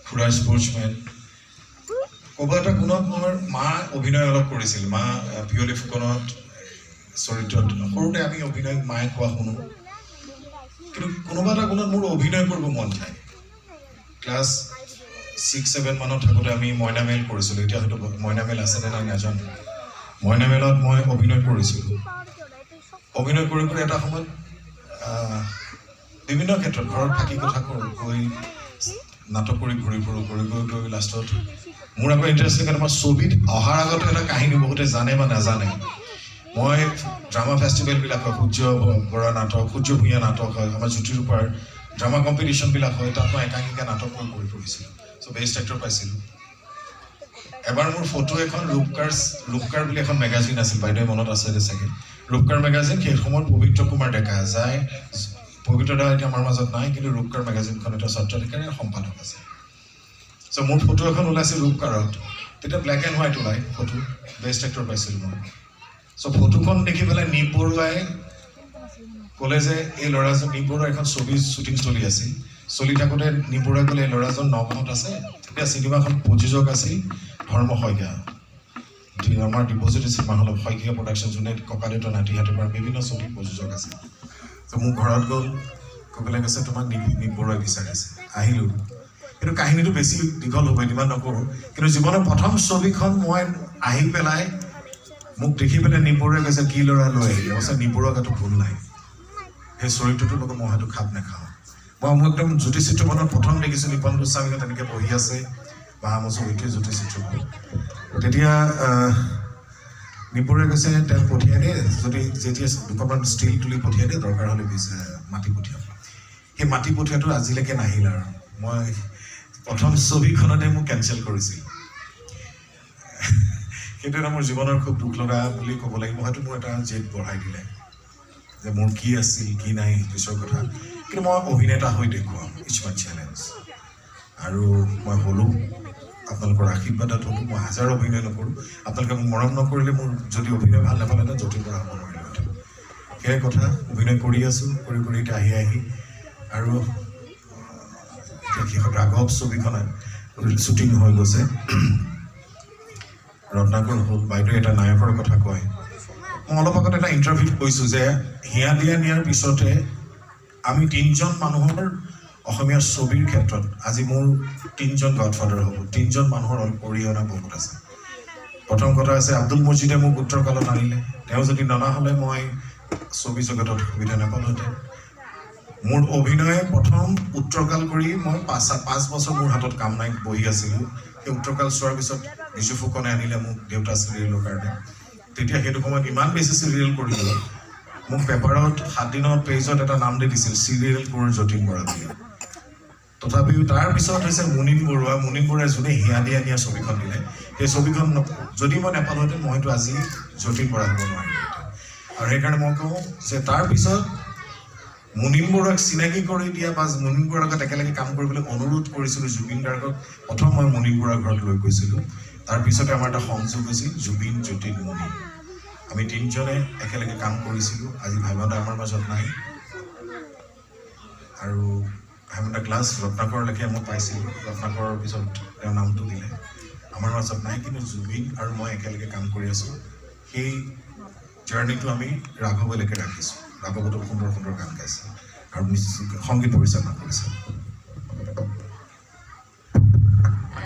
খুৰা স্পৰ্টছমেন ক'ব এটা গুণত মোৰ মা অভিনয় অলপ কৰিছিল মা পিয়লি ফুকনত চৰিত্ৰত সৰুতে আমি অভিনয় মায়ে কোৱা শুনো কিন্তু কোনোবা এটা গুণত মোৰ অভিনয় কৰিব মন যায় ক্লাছ 6-7 মানত থাকোঁতে আমি মইনামেল কৰিছিলোঁ এতিয়া হয়তো মইনামেল আছেনে নাই নাজানো মইনামেলত মই অভিনয় কৰিছিলোঁ অভিনয় কৰি কৰি এটা সময়ত বিভিন্ন ক্ষেত্ৰত ঘৰত থাকি কথা কৈ নাটক কৰি ঘূৰি ফুৰোঁ কৰি গৈ লাষ্টত মোৰ আকৌ ইণ্টাৰেষ্টিং আমাৰ ছবিত অহাৰ আগতে এটা কাহিনী বহুতে জানে বা নাজানে মই ড্ৰামা ফেষ্টিভেলবিলাক হয় সূৰ্য বৰা নাটক সূৰ্য ভূঞা নাটক হয় আমাৰ জ্যোতিৰূপাৰ ড্ৰামা কম্পিটিশ্যনবিলাক হয় তাত মই একাংকিকা নাটক মই কৰি ফুৰিছিলোঁ চ' বেষ্ট এক্টৰ পাইছিলোঁ এবাৰ মোৰ ফটো এখন ৰূপকাৰ বুলি এখন মেগাজিন আছিল বাইদেৱে মনত আছে চাগে ৰূপকাৰ মেগাজিন সেই সময়ত পবিত্ৰ কুমাৰ ডেকা যায় পবিত্ৰ দা এতিয়া আমাৰ মাজত নাই কিন্তু ৰূপকাৰ মেগাজিনখন এটা সত্ৰাধিকাৰী সম্পাদক আছে চ' মোৰ ফটো এখন ওলাইছিল ৰূপকাৰত তেতিয়া ব্লেক এণ্ড হোৱাইট ওলাই ফটো বেষ্ট এক্টৰ পাইছিলোঁ মই চ' ফটোখন দেখি পেলাই নীপ বৰুৱাই ক'লে যে এই ল'ৰাজন নীপ বৰুৱাৰ এখন ছবি শ্বুটিং চলি থাকোঁতে নীপ বৰুৱাই ক'লে এই ল'ৰাজন নগাঁৱত আছে তেতিয়া চিনেমাখন প্ৰযোজক আছিল ধৰ্ম শইকীয়া আমাৰ ডিপজিটৰী চিনেমা হলত শইকীয়া প্ৰডাকশ্যন যোনে ককাদেউতা নাতিহাতীৰ পৰা বিভিন্ন ছবি প্ৰযোজক আছে ত' মোৰ ঘৰত গ'ল ক'বলৈ কৈছে তোমাক নীপ বৰুৱাই বিচাৰিছে আহিলোঁ কিন্তু কাহিনীটো বেছি দীঘল হ'ব ইমান নকৰোঁ কিন্তু জীৱনৰ প্ৰথম ছবিখন মই আহি পেলাই মোক দেখি পেলাই নীপ বৰুৱাই কৈছে কি ল'ৰা লৈ আহিলে অৱশ্যে নীপ বৰুৱাৰ গাতো ভুল নাই সেই চৰিত্ৰটোৰ লগত মই হয়তো খাপ নাখাওঁ মই একদম জ্যোতি চিত্ৰপথত প্ৰথম দেখিছোঁ নিপন গোস্বামীয়ে তেনেকৈ বহি আছে বা মোৰ ছবিটোৱে জ্যোতি চিত্ৰপথ তেতিয়া নীপ বৰুৱাই কৈছে তেওঁক পঠিয়াই দিয়ে যদি যেতিয়া দুখনমান ষ্টীল তুলি পঠিয়াই দিয়ে দৰকাৰ হ'লে মাটি পঠিয়াম সেই মাটি পঠিওৱাটো আজিলৈকে নাহিল আৰু মই প্ৰথম ছবিখনতে মোক কেঞ্চেল কৰিছিল সেইটো এটা মোৰ জীৱনৰ খুব দুখ লগা বুলি ক'ব লাগিব হয়তো মোৰ এটা জেদ বঢ়াই দিলে যে মোৰ কি আছিল কি নাই পিছৰ কথা কিন্তু মই অভিনেতা হৈ দেখুৱাম ইটছ মাই চেলেঞ্জ আৰু মই হ'লোঁ আপোনালোকৰ আশীৰ্বাদত হ'লোঁ মই হাজাৰ অভিনয় নকৰোঁ আপোনালোকে মোক মৰম নকৰিলে মোৰ যদি অভিনয় ভাল নাপালে য'তেই পৰা হ'ব নোৱাৰিলোঁ সেয়াই কথা অভিনয় কৰি আছোঁ কৰি এতিয়া আহি আৰু শেষত ৰাঘৱ ছবিখন শ্বুটিং হৈ গৈছে ৰত্নাকৰ হ'ল বাইদেৱে এটা নায়কৰ কথা কয় মই অলপ আগত এটা ইণ্টাৰভিউত কৈছোঁ যে হিয়া দিয়া নিয়াৰ পিছতে আমি 3জন মানুহৰ অসমীয়া ছবিৰ ক্ষেত্ৰত আজি মোৰ 3জন গডফাদাৰ হ'ব 3জন মানুহৰ অৰিহণা বহুত আছে প্ৰথম কথা আছে আব্দুল মজিদে মোক উত্তৰকালত আনিলে তেওঁ যদি ননা হ'লে মই ছবি জগতত সুবিধা নাপালোহেঁতেন মোৰ অভিনয়ে প্ৰথম উত্তৰকাল কৰি মই 5 বছৰ মোৰ হাতত কাম নাই বহি আছিলোঁ সেই উত্তৰকাল চোৱাৰ পিছত বিজু ফুকনে আনিলে মোক দেউতা চিৰিয়েলৰ কাৰণে তেতিয়া সেইটো সময়ত ইমান বেছি চিৰিয়েল কৰিলোঁ মোক পেপাৰত 7 দিনৰ পেজত এটা নাম দি দিছিল চিৰিয়েল কোৰ যতীন বৰা বুলি তথাপিও তাৰপিছত হৈছে মুনিন বৰুৱাই যোনে হিয়া দিয়া নিয়া ছবিখন দিলে সেই ছবিখন যদি মই নাপালোহেঁতেন মই হয়তো আজি যতীন বৰা হ'ব নোৱাৰিলোহেঁতেন আৰু সেইকাৰণে মই কওঁ যে তাৰপিছত মুনিন বৰুৱাক চিনাকি কৰি দিয়া বা মুনিন বৰুৱাৰ লগত একেলগে কাম কৰিবলৈ অনুৰোধ কৰিছিলোঁ জুবিন গাৰ্গক প্ৰথম মই মুনিন বৰুৱাৰ ঘৰত লৈ গৈছিলোঁ তাৰপিছতে আমাৰ এটা সংযোগ হৈছিল জুবিন যতীন মুনিন আমি 3জনে একেলগে কাম কৰিছিলোঁ আজি ভাইমদা আমাৰ মাজত নাই আৰু ভাইমদা ক্লাছ ৰত্নাকৰলৈকে মই পাইছিলোঁ ৰত্নাকৰৰ পিছত তেওঁৰ নামটো দিলে আমাৰ মাজত নাই কিন্তু জুবিন আৰু মই একেলগে কাম কৰি আছোঁ সেই জাৰ্ণিটো আমি ৰাঘৱলৈকে ৰাখিছোঁ ৰাঘৱতো সুন্দৰ গান গাইছে আৰু সংগীত পৰিচালনা কৰিছে